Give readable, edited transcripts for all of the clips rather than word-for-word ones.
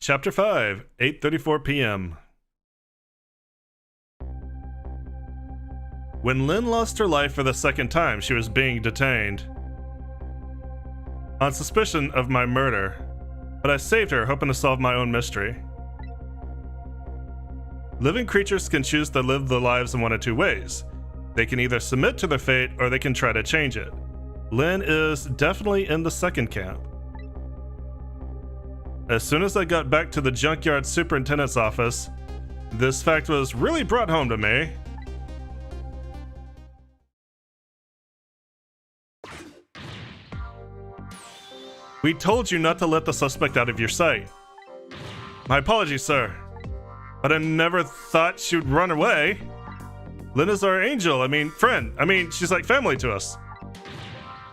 Chapter 5, 8:34 p.m. When Lynne lost her life for the second time, she was being detained on suspicion of my murder, but I saved her, hoping to solve my own mystery. Living creatures can choose to live their lives in one of two ways. They can either submit to their fate, or they can try to change it. Lynne is definitely in the second camp. As soon as I got back to the junkyard superintendent's office, this fact was really brought home to me. We told you not to let the suspect out of your sight. My apologies, sir, but I never thought she would run away. Lynne is our friend. She's like family to us.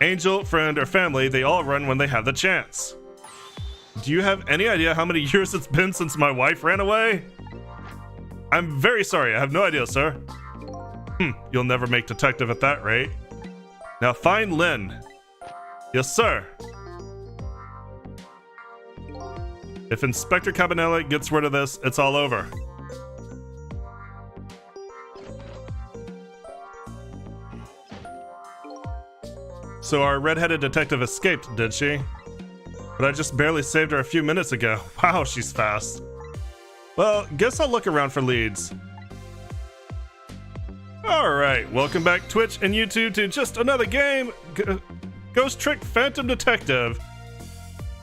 Angel, friend, or family, they all run when they have the chance. Do you have any idea how many years it's been since my wife ran away? I'm very sorry, I have no idea, sir. You'll never make detective at that rate. Now find Lynne. Yes, sir. If Inspector Cabanelli gets word of this, it's all over. So our red-headed detective escaped, did she? But I just barely saved her a few minutes ago. Wow, she's fast. Well, guess I'll look around for leads. Alright, welcome back Twitch and YouTube to just another game, Ghost Trick Phantom Detective.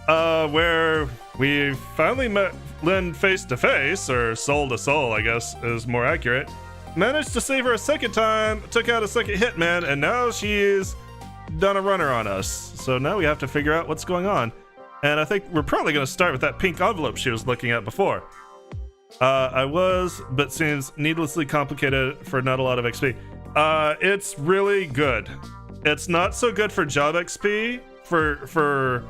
Where we finally met Lynne face to face, or soul to soul, I guess is more accurate. Managed to save her a second time, took out a second hitman, and now she's done a runner on us. So now we have to figure out what's going on. And I think we're probably going to start with that pink envelope she was looking at before. But seems needlessly complicated for not a lot of XP. It's really good. It's not so good for job XP, for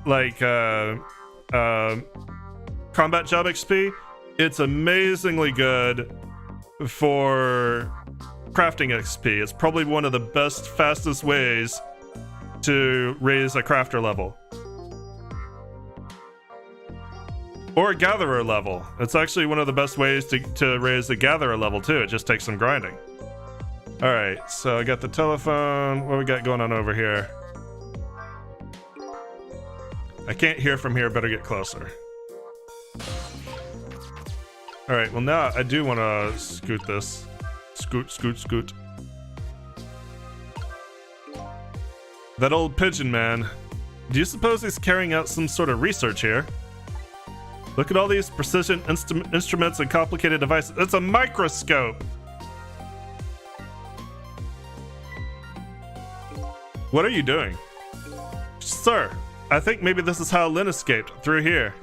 like combat job XP. It's amazingly good for crafting XP. It's probably one of the best, fastest ways to raise a crafter level. Or a gatherer level. It's actually one of the best ways to raise the gatherer level too. It just takes some grinding. Alright, so I got the telephone. What we got going on over here? I can't hear from here, better get closer. Alright, well now I do want to scoot this. Scoot. That old pigeon man. Do you suppose he's carrying out some sort of research here? Look at all these precision instruments and complicated devices. It's a microscope! What are you doing? Sir, I think maybe this is how Lynne escaped, through here.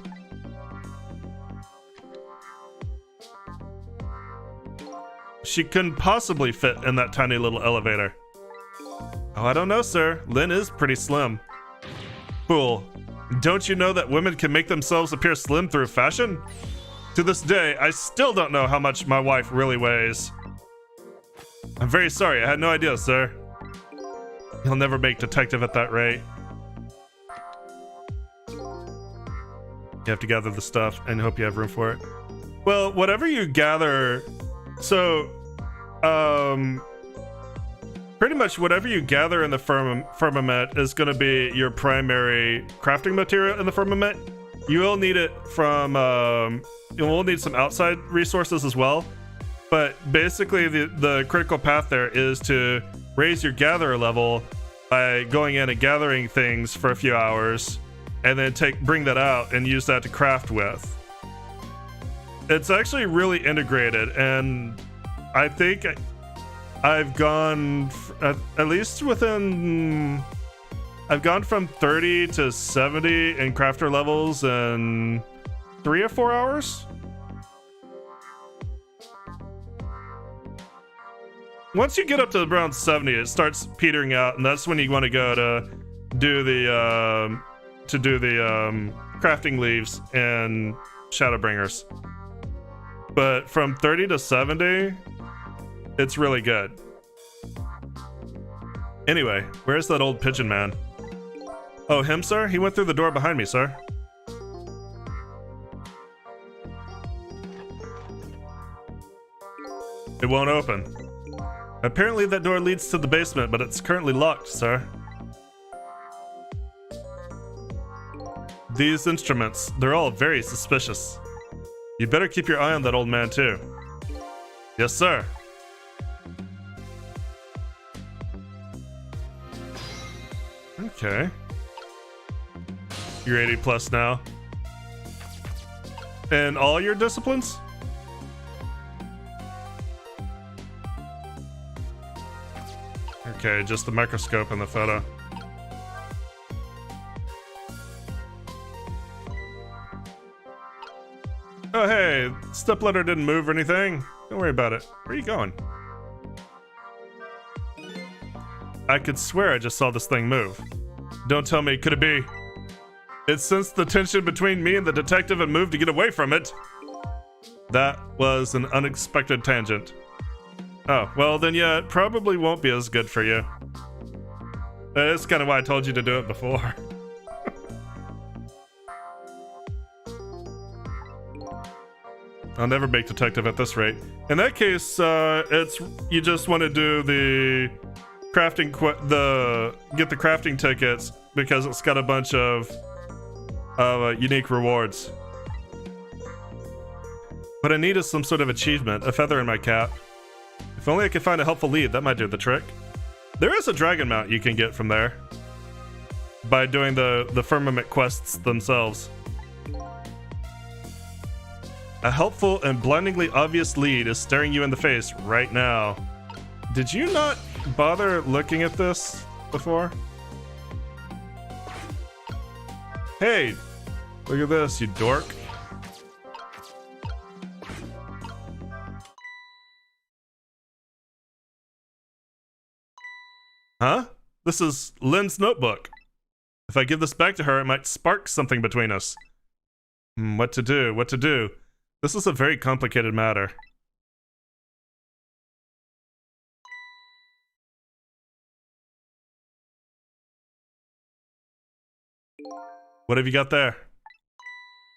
She couldn't possibly fit in that tiny little elevator. Oh, I don't know, sir. Lynne is pretty slim. Fool. Don't you know that women can make themselves appear slim through fashion? To this day, I still don't know how much my wife really weighs. I'm very sorry, I had no idea, sir. You'll never make detective at that rate. You have to gather the stuff and hope you have room for it. Well, whatever you gather... So, pretty much whatever you gather in the firmament is going to be your primary crafting material in the firmament. You will need it from, you will need some outside resources as well. But basically the critical path there is to raise your gatherer level by going in and gathering things for a few hours and then bring that out and use that to craft with. It's actually really integrated, and I think I've gone at least within... I've gone from 30 to 70 in crafter levels in 3 or 4 hours. Once you get up to around 70, it starts petering out, and that's when you want to go to do the crafting leaves and Shadowbringers. But from 30 to 70, it's really good. Anyway, where's that old pigeon man? Oh, him, sir? He went through the door behind me, sir. It won't open. Apparently that door leads to the basement, but it's currently locked, sir. These instruments, they're all very suspicious. You better keep your eye on that old man, too. Yes, sir. Okay. You're 80 plus now. And all your disciplines? Okay, just the microscope and the photo. Oh hey, stepladder didn't move or anything. Don't worry about it. Where are you going? I could swear I just saw this thing move. Don't tell me, could it be? It sensed the tension between me and the detective and moved to get away from it. That was an unexpected tangent. Oh, well then yeah, it probably won't be as good for you. That's kind of why I told you to do it before. I'll never make detective at this rate. In that case, it's you just want to do the crafting get the crafting tickets because it's got a bunch of unique rewards. What I need is some sort of achievement, a feather in my cap. If only I could find a helpful lead, that might do the trick. There is a dragon mount you can get from there by doing the firmament quests themselves. A helpful and blindingly obvious lead is staring you in the face right now. Did you not bother looking at this before? Hey, look at this, you dork. Huh? This is Lynne's notebook. If I give this back to her, it might spark something between us. What to do? What to do? This is a very complicated matter. What have you got there?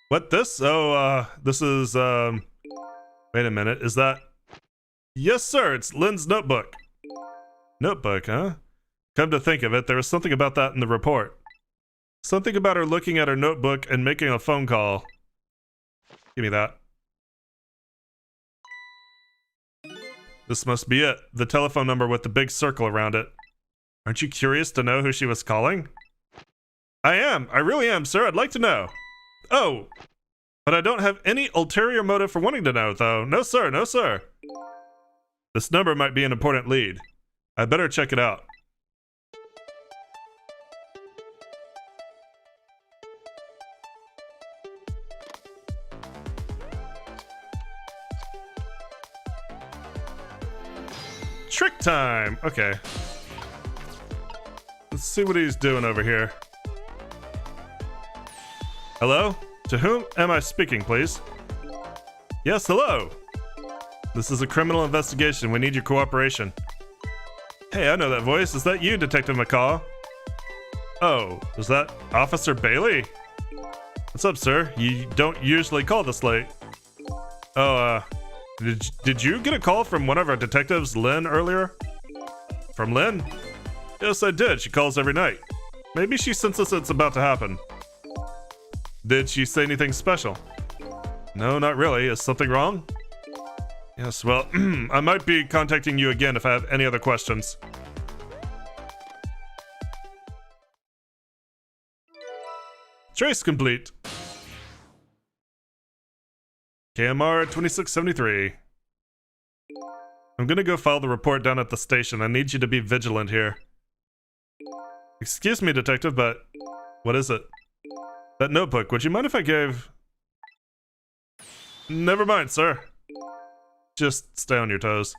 What, this? Oh, this is, wait a minute, is that... Yes, sir, it's Lynne's notebook. Notebook, huh? Come to think of it, there was something about that in the report. Something about her looking at her notebook and making a phone call. Give me that. This must be it. The telephone number with the big circle around it. Aren't you curious to know who she was calling? I am. I really am, sir. I'd like to know. Oh. But I don't have any ulterior motive for wanting to know, though. No, sir. No, sir. This number might be an important lead. I better check it out. Trick time! Okay. Let's see what he's doing over here. Hello? To whom am I speaking, please? Yes, hello! This is a criminal investigation. We need your cooperation. Hey, I know that voice. Is that you, Detective McCaw? Oh, is that Officer Bailey? What's up, sir? You don't usually call this late. Oh, Did you get a call from one of our detectives, Lynne, earlier? From Lynne? Yes, I did. She calls every night. Maybe she senses it's about to happen. Did she say anything special? No, not really. Is something wrong? Yes, well, I might be contacting you again if I have any other questions. Trace complete. KMR 2673. I'm gonna go file the report down at the station. I need you to be vigilant here. Excuse me, detective, but what is it? That notebook, would you mind if I gave... Never mind, sir. Just stay on your toes.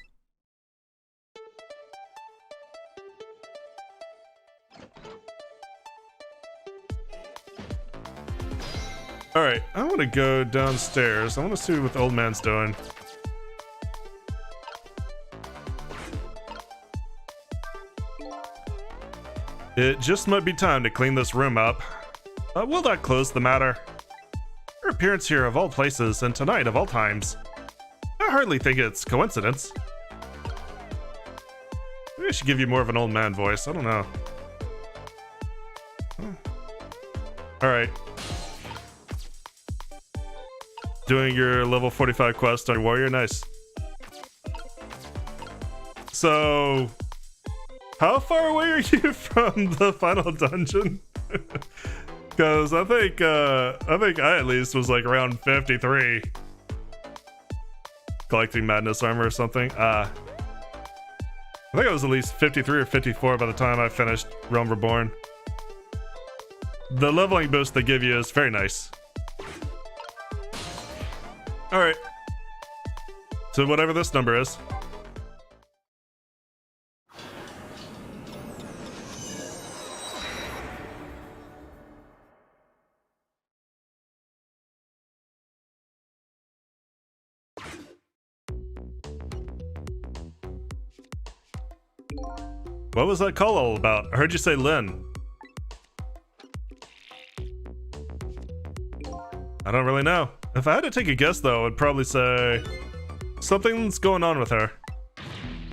Alright, I want to go downstairs. I want to see what the old man's doing. It just might be time to clean this room up. Will that close the matter? Her appearance here of all places, and tonight of all times. I hardly think it's coincidence. should give you more of an old man voice. I don't know. Alright. Doing your level 45 quest on your warrior. Nice. So, how far away are you from the final dungeon? Because I think I at least was like around 53. Collecting madness armor or something. I think I was at least 53 or 54 by the time I finished Realm Reborn. The leveling boost they give you is very nice. Alright. So whatever this number is. What was that call all about? I heard you say Lynne. I don't really know. If I had to take a guess though, I'd probably say something's going on with her.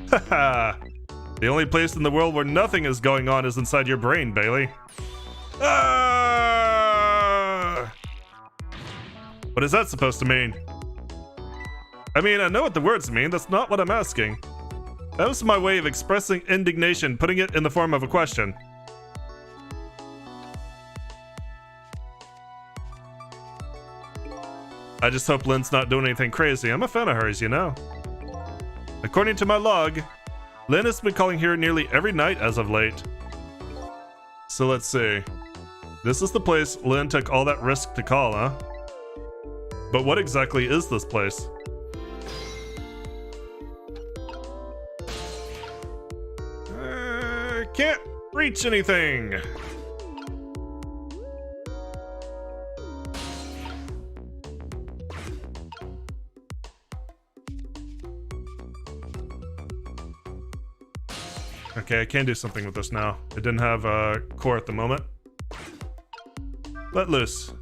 Haha. The only place in the world where nothing is going on is inside your brain, Bailey. Ah! What is that supposed to mean? I mean, I know what the words mean. That's not what I'm asking. That was my way of expressing indignation, putting it in the form of a question. I just hope Lynne's not doing anything crazy. I'm a fan of hers, you know. According to my log, Lynne has been calling here nearly every night as of late. So let's see. This is the place Lynne took all that risk to call, huh? But what exactly is this place? Can't reach anything. Okay, I can do something with this now. It didn't have a core at the moment. Let loose.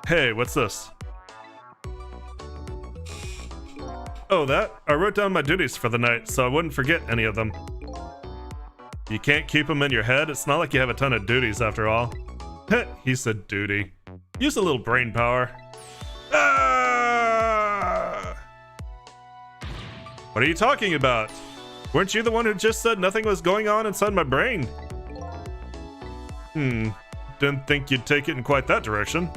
Hey, what's this? Oh, that? I wrote down my duties for the night, so I wouldn't forget any of them. You can't keep them in your head? It's not like you have a ton of duties after all. Heh, he said duty. Use a little brain power. Ah! What are you talking about? Weren't you the one who just said nothing was going on inside my brain? Didn't think you'd take it in quite that direction.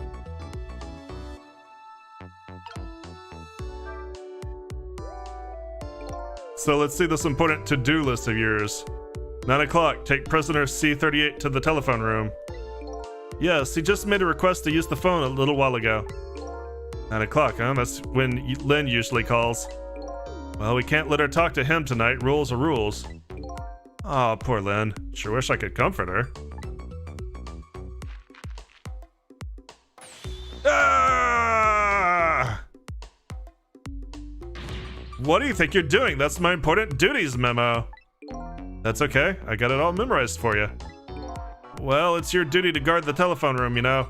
So let's see this important to-do list of yours. 9 o'clock, take prisoner C-38 to the telephone room. Yes, he just made a request to use the phone a little while ago. 9 o'clock, huh? That's when Lynne usually calls. Well, we can't let her talk to him tonight. Rules are rules. Aw, poor Lynne. Sure wish I could comfort her. Ah! What do you think you're doing? That's my important duties memo. That's okay. I got it all memorized for you. Well, it's your duty to guard the telephone room, you know.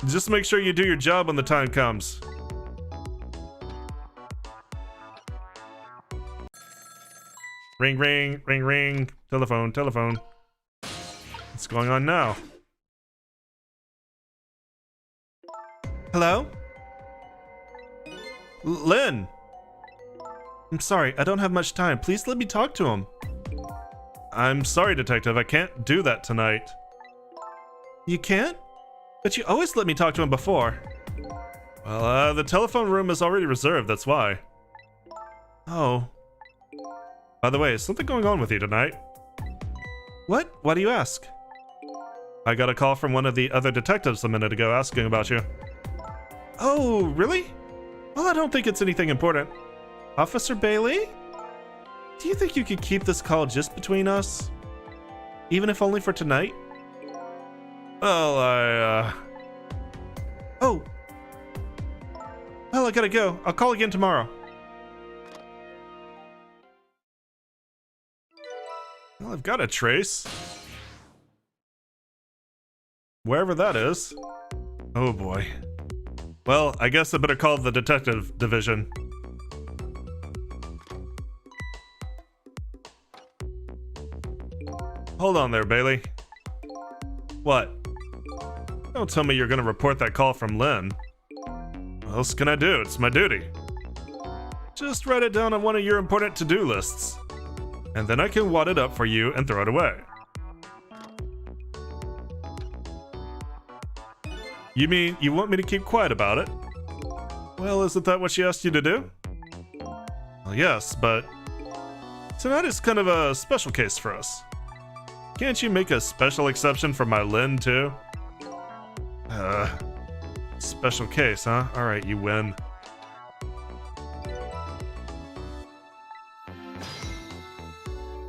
Just make sure you do your job when the time comes. Ring, ring, ring, ring. Telephone, telephone. What's going on now? Hello? Lynne! I'm sorry, I don't have much time. Please let me talk to him. I'm sorry, Detective. I can't do that tonight. You can't? But you always let me talk to him before. Well, the telephone room is already reserved, that's why. Oh. By the way, is something going on with you tonight? What? Why do you ask? I got a call from one of the other detectives a minute ago asking about you. Oh, really? Well, I don't think it's anything important. Officer Bailey? Do you think you could keep this call just between us? Even if only for tonight? Well, Oh! Well, I gotta go. I'll call again tomorrow. Well, I've got a trace. Wherever that is. Oh boy. Well, I guess I better call the detective division. Hold on there, Bailey. What? Don't tell me you're gonna report that call from Lynne. What else can I do? It's my duty. Just write it down on one of your important to-do lists. And then I can wad it up for you and throw it away. You mean you want me to keep quiet about it? Well, isn't that what she asked you to do? Well, yes, but tonight is kind of a special case for us. Can't you make a special exception for my Lynne, too? Special case, huh? Alright, you win.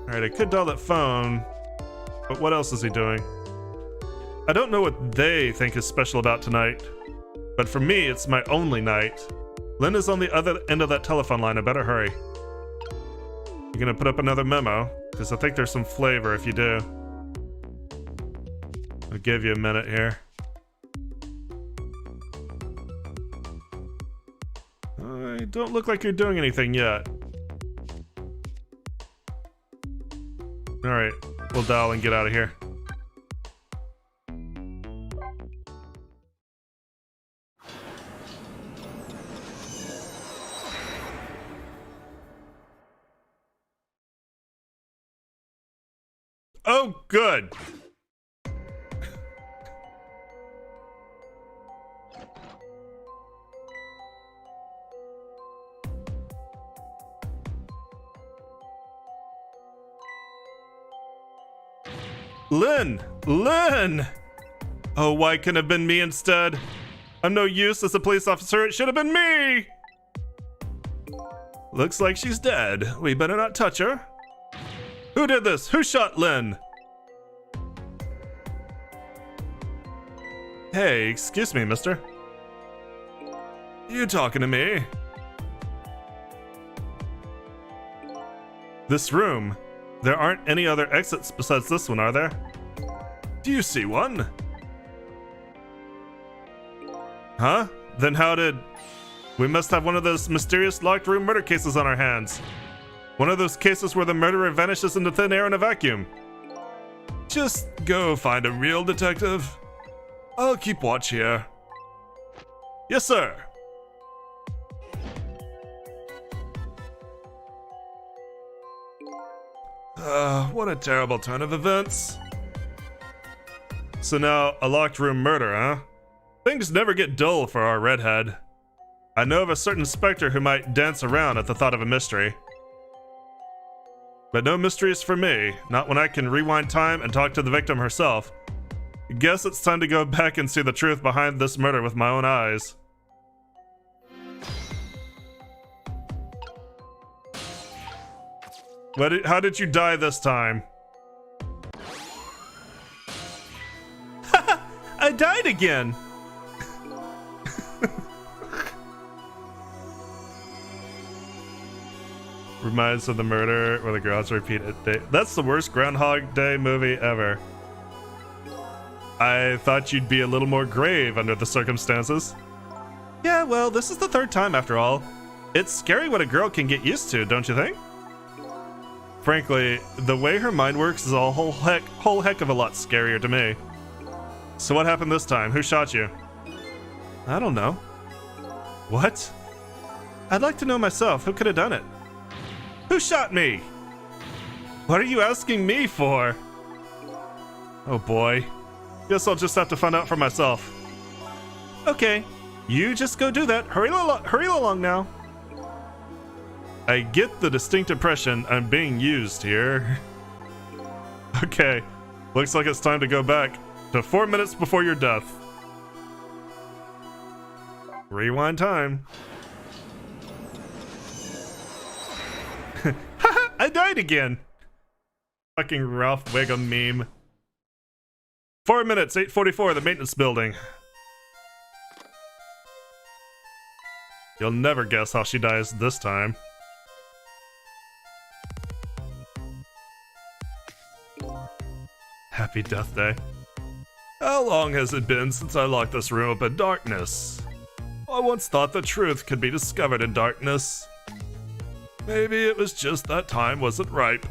Alright, I could dial that phone, but what else is he doing? I don't know what they think is special about tonight, but for me, it's my only night. Lynne is on the other end of that telephone line. I better hurry. You're gonna put up another memo, because I think there's some flavor if you do. I'll give you a minute here. I don't look like you're doing anything yet. Alright, we'll dial and get out of here. Oh, good. Lynne! Lynne! Oh, why couldn't it have been me instead? I'm no use as a police officer. It should have been me! Looks like she's dead. We better not touch her. Who did this? Who shot Lynne? Hey, excuse me, mister. You talking to me? This room. There aren't any other exits besides this one, are there? Do you see one? Huh? Then how did... We must have one of those mysterious locked room murder cases on our hands. One of those cases where the murderer vanishes into thin air in a vacuum. Just go find a real detective. I'll keep watch here. Yes, sir. What a terrible turn of events. So now, a locked room murder, huh? Things never get dull for our redhead. I know of a certain specter who might dance around at the thought of a mystery. But no mysteries for me, not when I can rewind time and talk to the victim herself. Guess it's time to go back and see the truth behind this murder with my own eyes. How did you die this time? I died again! Reminds of the murder where the girl has to repeat it. That's the worst Groundhog Day movie ever. I thought you'd be a little more grave under the circumstances. Yeah, well, this is the third time after all. It's scary what a girl can get used to, don't you think? Frankly, the way her mind works is a whole heck of a lot scarier to me. So what happened this time? Who shot you? I don't know. What? I'd like to know myself. Who could have done it? Who shot me? What are you asking me for? Oh boy. Guess I'll just have to find out for myself. Okay, you just go do that. Hurry along now. I get the distinct impression I'm being used here. Okay, looks like it's time to go back to 4 minutes before your death. Rewind time. Haha, I died again. Fucking Ralph Wiggum meme. 4 minutes, 8:44, the maintenance building. You'll never guess how she dies this time. Happy Death Day. How long has it been since I locked this room up in darkness? I once thought the truth could be discovered in darkness. Maybe it was just that time wasn't ripe.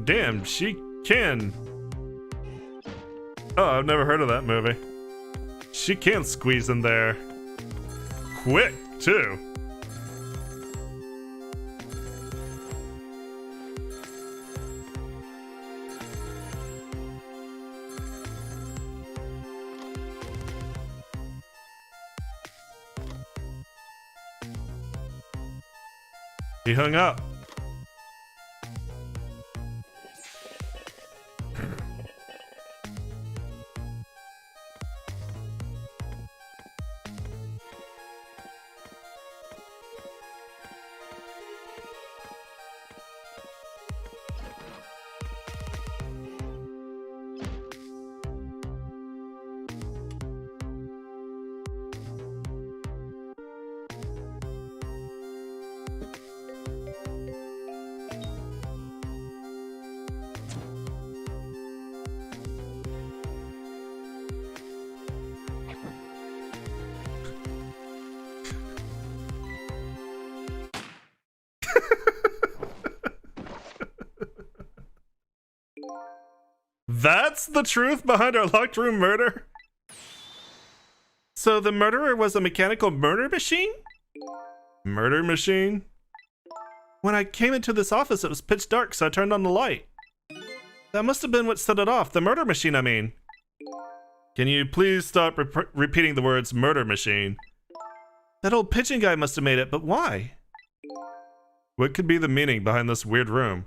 Damn, she can. Oh, I've never heard of that movie. She can squeeze in there. Quick, too. He hung up. That's the truth behind our locked room murder? So the murderer was a mechanical murder machine? Murder machine? When I came into this office, it was pitch dark, so I turned on the light. That must have been what set it off. The murder machine, I mean. Can you please stop repeating the words murder machine? That old pigeon guy must have made it, but why? What could be the meaning behind this weird room?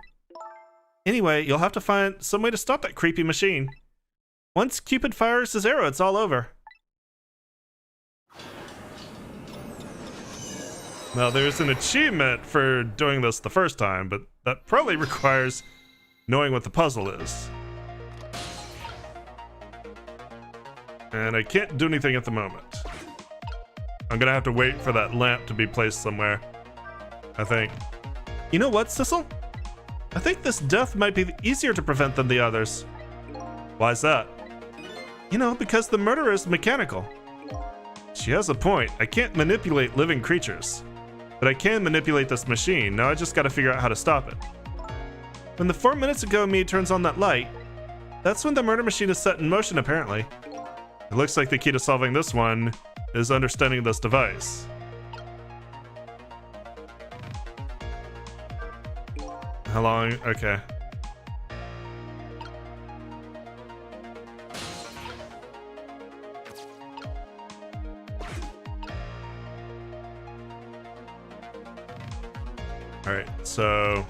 Anyway, you'll have to find some way to stop that creepy machine. Once Cupid fires his arrow, it's all over. Now, there's an achievement for doing this the first time, but that probably requires knowing what the puzzle is. And I can't do anything at the moment. I'm gonna have to wait for that lamp to be placed somewhere, I think. You know what, Sissel? I think this death might be easier to prevent than the others. Why's that? You know, because the murderer is mechanical. She has a point. I can't manipulate living creatures. But I can manipulate this machine. Now I just gotta figure out how to stop it. When the 4 minutes ago me turns on that light, that's when the murder machine is set in motion, apparently. It looks like the key to solving this one is understanding this device. How long? Okay. Alright, so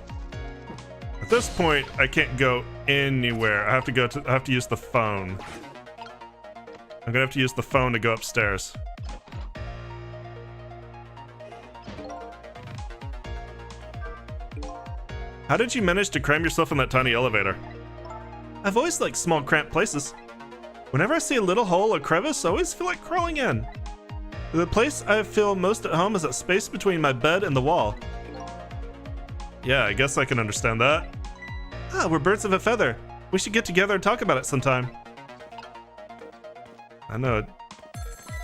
at this point I can't go anywhere. I have to use the phone. I'm gonna have to use the phone to go upstairs. How did you manage to cram yourself in that tiny elevator? I've always liked small, cramped places. Whenever I see a little hole or crevice, I always feel like crawling in. The place I feel most at home is that space between my bed and the wall. Yeah, I guess I can understand that. Ah, we're birds of a feather. We should get together and talk about it sometime. I know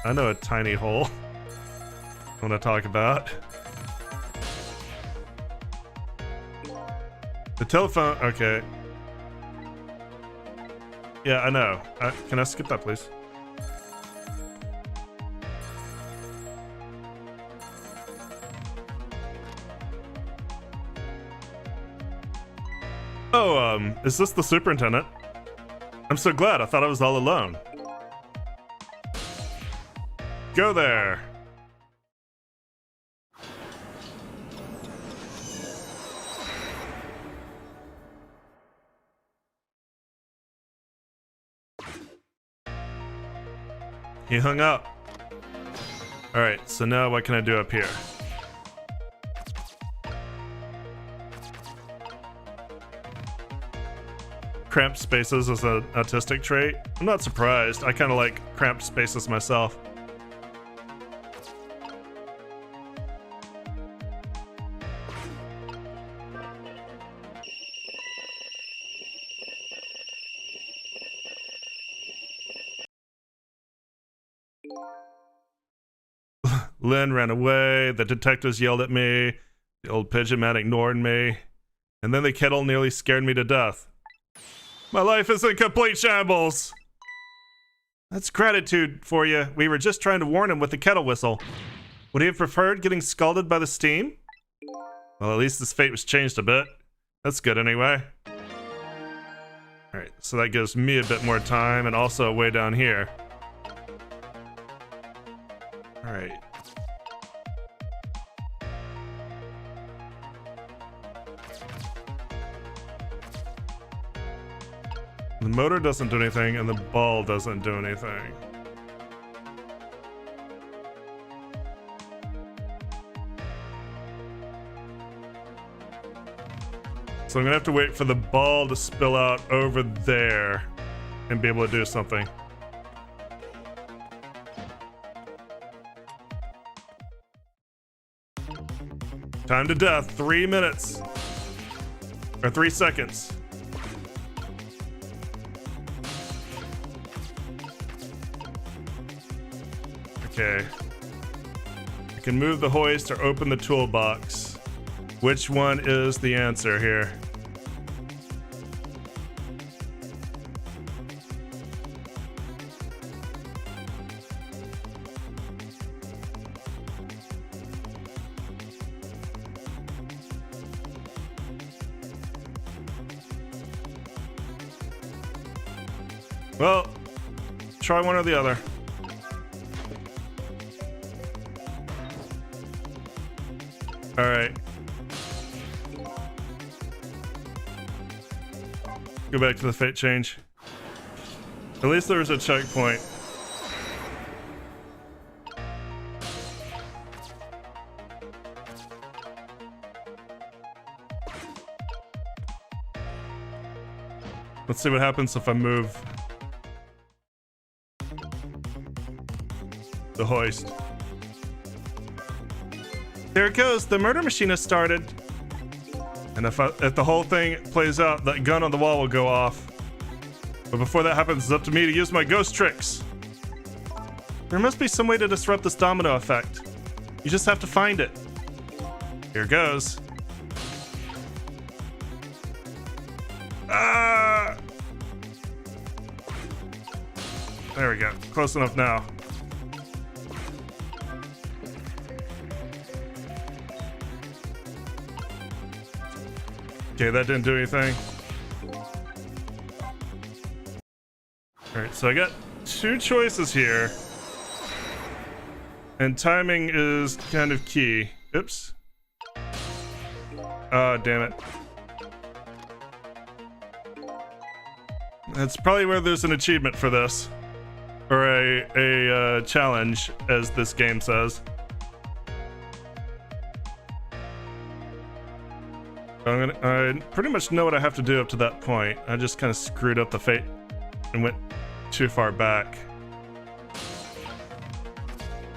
a tiny hole I want to talk about. The telephone, okay. Yeah, I know. Can I skip that, please? Oh, is this the superintendent? I'm so glad. I thought I was all alone. Go there. He hung up. Alright, so now what can I do up here? Cramped spaces is an autistic trait. I'm not surprised. I kind of like cramped spaces myself. Lynne ran away. The detectives yelled at me. The old pigeon man ignored me. And then the kettle nearly scared me to death. My life is in complete shambles. That's gratitude for you. We were just trying to warn him with the kettle whistle. Would he have preferred getting scalded by the steam? Well, at least his fate was changed a bit. That's good anyway. Alright, so that gives me a bit more time, and also way down here. Alright. The motor doesn't do anything, and the ball doesn't do anything. So I'm gonna have to wait for the ball to spill out over there and be able to do something. Time to death, 3 minutes. Or 3 seconds. Okay. I can move the hoist or open the toolbox. Which one is the answer here? Well, try one or the other. All right. Go back to the fate change. At least there was a checkpoint. Let's see what happens if I move the hoist. There it goes. The murder machine has started. And if the whole thing plays out, that gun on the wall will go off. But before that happens, it's up to me to use my ghost tricks. There must be some way to disrupt this domino effect. You just have to find it. Here goes. Ah! There we go. Close enough now. Okay, that didn't do anything. Alright, so I got 2 choices here. And timing is kind of key. Oops. Oh, damn it. That's probably where there's an achievement for this. Or a challenge, as this game says. I pretty much know what I have to do up to that point. I just kind of screwed up the fate and went too far back.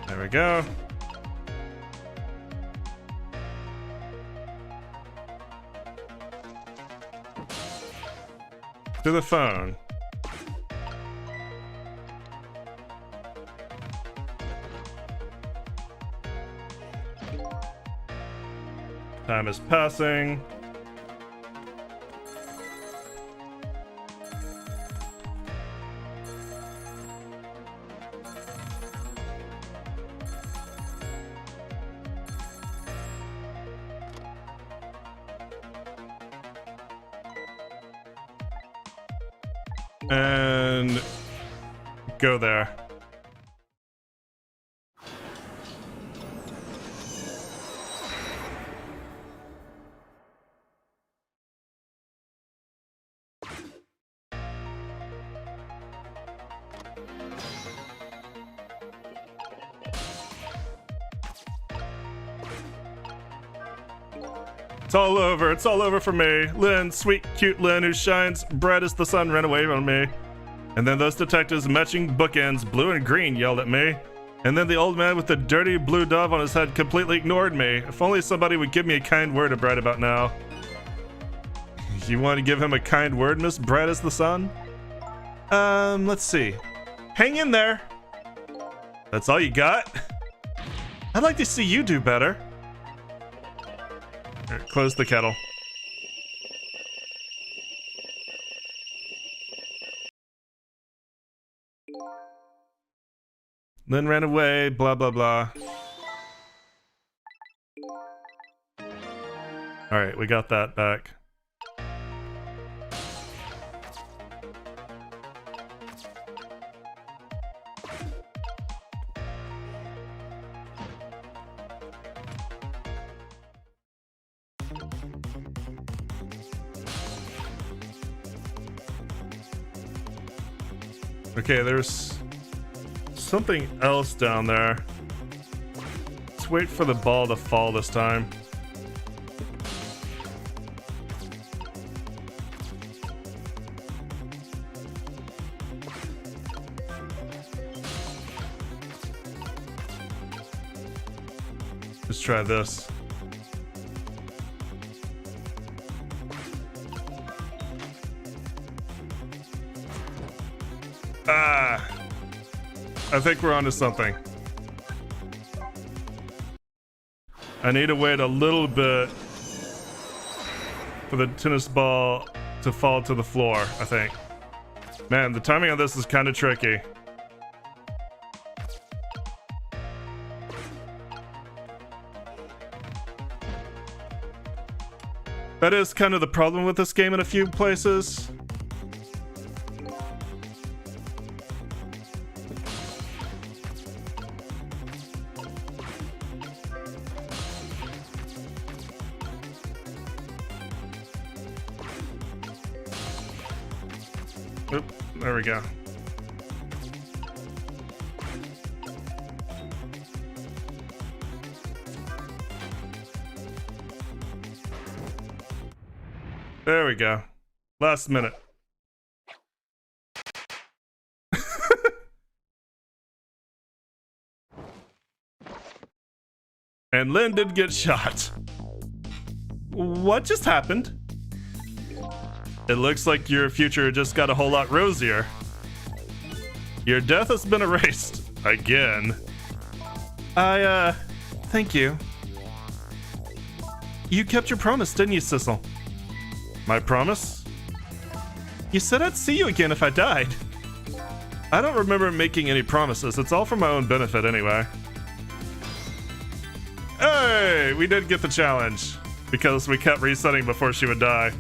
There we go. To the phone. Time is passing. And go there. It's all over. It's all over for me. Lynne, sweet, cute Lynne, who shines bright as the sun, ran away from me. And then those detectives, matching bookends, blue and green, yelled at me. And then the old man with the dirty blue dove on his head completely ignored me. If only somebody would give me a kind word to Bright about now. You want to give him a kind word, Miss Bright as the sun? Let's see. Hang in there. That's all you got? I'd like to see you do better. All right, close the kettle. Lynne ran away, blah, blah, blah. All right, we got that back. Okay, there's something else down there. Let's wait for the ball to fall this time. Let's try this. Ah! I think we're onto something. I need to wait a little bit for the tennis ball to fall to the floor, I think. Man, the timing on this is kind of tricky. That is kind of the problem with this game in a few places. Oop, there we go. There we go. Last minute. And Lynne did get shot. What just happened? It looks like your future just got a whole lot rosier. Your death has been erased. Again. Thank you. You kept your promise, didn't you, Sissel? My promise? You said I'd see you again if I died. I don't remember making any promises. It's all for my own benefit anyway. Hey, we did get the challenge because we kept resetting before she would die.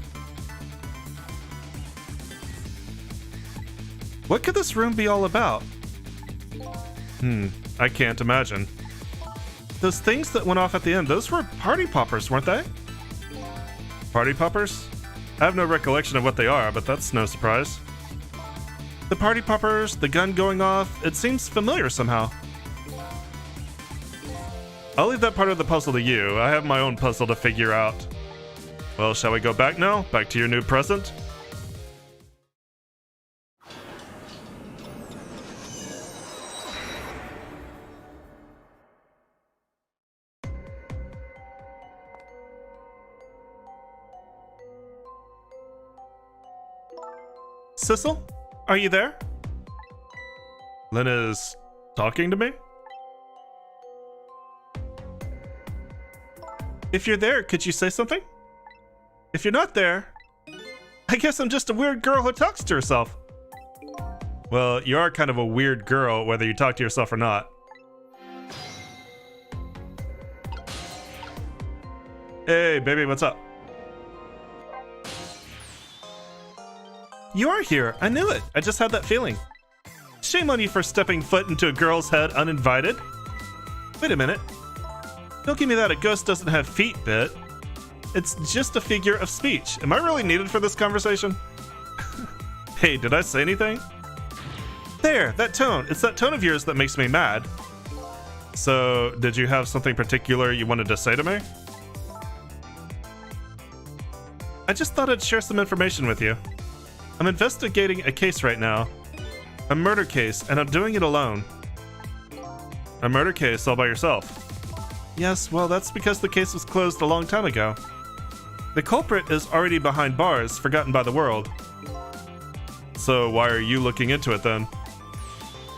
What could this room be all about? I can't imagine. Those things that went off at the end, those were party poppers, weren't they? Party poppers? I have no recollection of what they are, but that's no surprise. The party poppers, the gun going off, it seems familiar somehow. I'll leave that part of the puzzle to you. I have my own puzzle to figure out. Well, shall we go back now? Back to your new present? Sissel, are you there? Lynne is talking to me? If you're there, could you say something? If you're not there, I guess I'm just a weird girl who talks to herself. Well, you are kind of a weird girl, whether you talk to yourself or not. Hey, baby, what's up? You are here. I knew it. I just had that feeling. Shame on you for stepping foot into a girl's head uninvited. Wait a minute. Don't give me that a ghost doesn't have feet bit. It's just a figure of speech. Am I really needed for this conversation? Hey, did I say anything? There, that tone. It's that tone of yours that makes me mad. So, did you have something particular you wanted to say to me? I just thought I'd share some information with you. I'm investigating a case right now. A murder case, and I'm doing it alone. A murder case all by yourself? Yes, well, that's because the case was closed a long time ago. The culprit is already behind bars, forgotten by the world. So why are you looking into it then?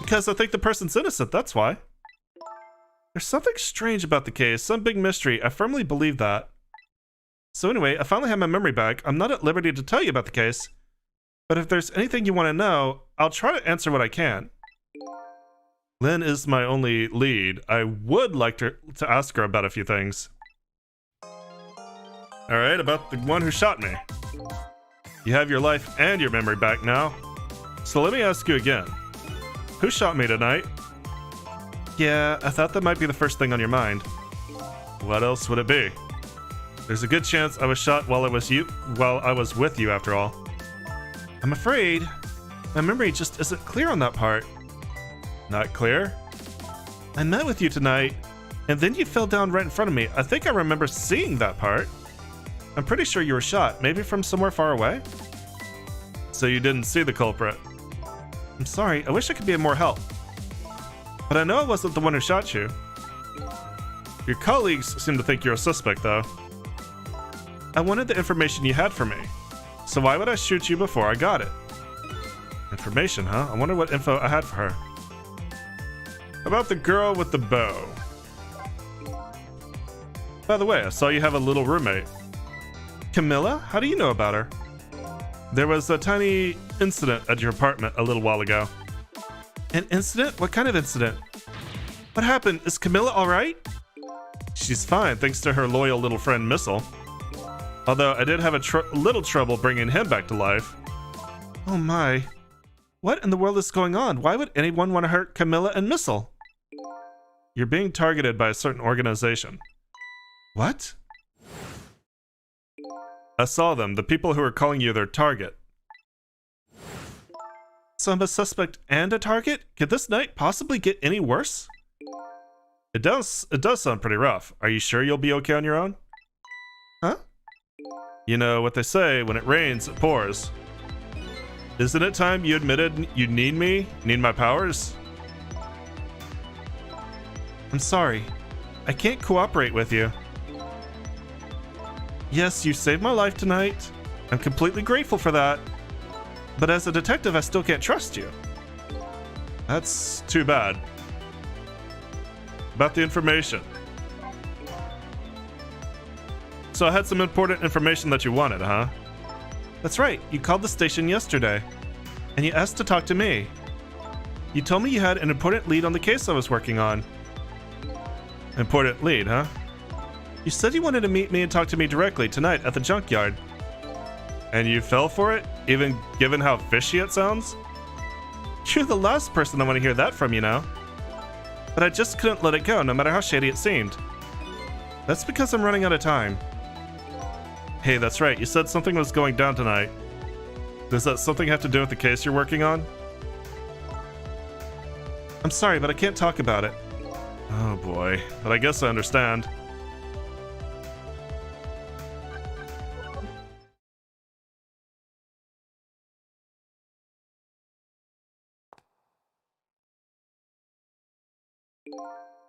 Because I think the person's innocent, that's why. There's something strange about the case, some big mystery. I firmly believe that. So anyway, I finally have my memory back. I'm not at liberty to tell you about the case, but if there's anything you want to know, I'll try to answer what I can. Lynne is my only lead. I would like to ask her about a few things. Alright, about the one who shot me. You have your life and your memory back now. So let me ask you again. Who shot me tonight? Yeah, I thought that might be the first thing on your mind. What else would it be? There's a good chance I was shot while I was with you after all. I'm afraid my memory just isn't clear on that part. Not clear? I met with you tonight, and then you fell down right in front of me. I think I remember seeing that part. I'm pretty sure you were shot, maybe from somewhere far away? So you didn't see the culprit? I'm sorry, I wish I could be of more help. But I know I wasn't the one who shot you. Your colleagues seem to think you're a suspect, though. I wanted the information you had for me, so why would I shoot you before I got it? Information, huh? I wonder what info I had for her. About the girl with the bow. By the way, I saw you have a little roommate. Camilla? How do you know about her? There was a tiny incident at your apartment a little while ago. An incident? What kind of incident? What happened? Is Camilla alright? She's fine, thanks to her loyal little friend Missile. Although I did have a little trouble bringing him back to life. Oh my. What in the world is going on? Why would anyone want to hurt Camilla and Missile? You're being targeted by a certain organization. What? I saw them, the people who are calling you their target. So I'm a suspect and a target? Could this night possibly get any worse? It does sound pretty rough. Are you sure you'll be okay on your own? Huh? You know what they say, when it rains, it pours. Isn't it time you admitted you need me? Need my powers? I'm sorry. I can't cooperate with you. Yes, you saved my life tonight. I'm completely grateful for that. But as a detective, I still can't trust you. That's too bad. About the information. So I had some important information that you wanted, huh? That's right, you called the station yesterday, and you asked to talk to me. You told me you had an important lead on the case I was working on. Important lead, huh? You said you wanted to meet me and talk to me directly tonight at the junkyard. And you fell for it, even given how fishy it sounds? You're the last person I want to hear that from, you know. But I just couldn't let it go, no matter how shady it seemed. That's because I'm running out of time. Hey, that's right, you said something was going down tonight. Does that something have to do with the case you're working on? I'm sorry, but I can't talk about it. Oh boy, but I guess I understand.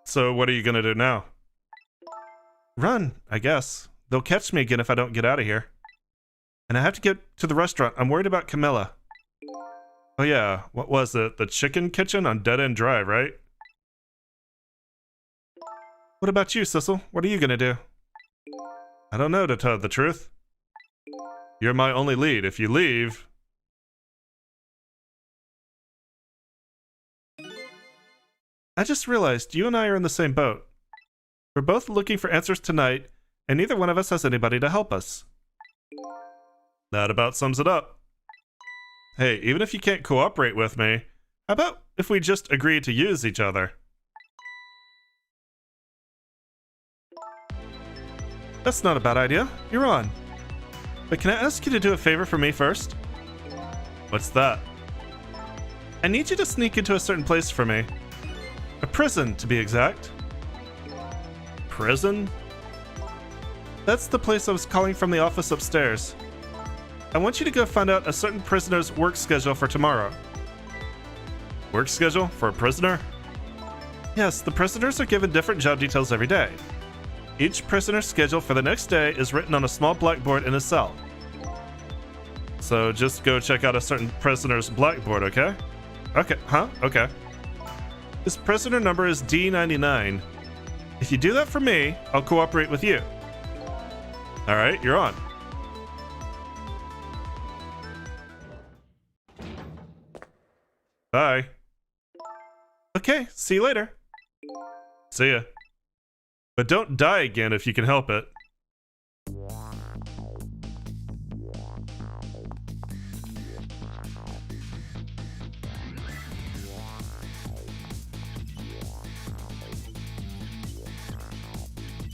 So what are you gonna do now? Run, I guess. They'll catch me again if I don't get out of here. And I have to get to the restaurant. I'm worried about Camilla. Oh yeah, what was it? The chicken kitchen on Dead End Drive, right? What about you, Sissel? What are you gonna do? I don't know, to tell the truth. You're my only lead. If you leave... I just realized you and I are in the same boat. We're both looking for answers tonight, and neither one of us has anybody to help us. That about sums it up. Hey, even if you can't cooperate with me, how about if we just agree to use each other? That's not a bad idea. You're on. But can I ask you to do a favor for me first? What's that? I need you to sneak into a certain place for me. A prison, to be exact. Prison? That's the place I was calling from the office upstairs. I want you to go find out a certain prisoner's work schedule for tomorrow. Work schedule for a prisoner? Yes, the prisoners are given different job details every day. Each prisoner's schedule for the next day is written on a small blackboard in a cell. So just go check out a certain prisoner's blackboard, okay? Okay, huh? Okay. His prisoner number is D99. If you do that for me, I'll cooperate with you. All right, you're on. Bye. Okay, see you later. See ya. But don't die again if you can help it.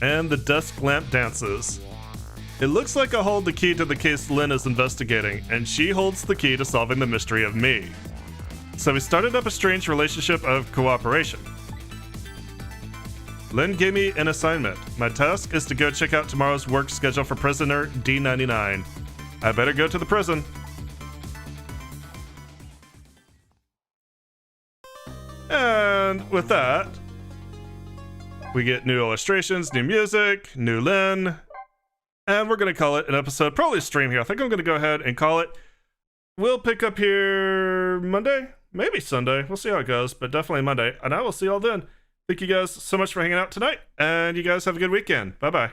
And the desk lamp dances. It looks like I hold the key to the case Lynne is investigating, and she holds the key to solving the mystery of me. So we started up a strange relationship of cooperation. Lynne gave me an assignment. My task is to go check out tomorrow's work schedule for prisoner D99. I better go to the prison. And with that, we get new illustrations, new music, new Lynne, and we're going to call it an episode, probably a stream here. I think I'm going to go ahead and call it. We'll pick up here Monday, maybe Sunday. We'll see how it goes, but definitely Monday. And I will see y'all then. Thank you guys so much for hanging out tonight, and you guys have a good weekend. Bye-bye.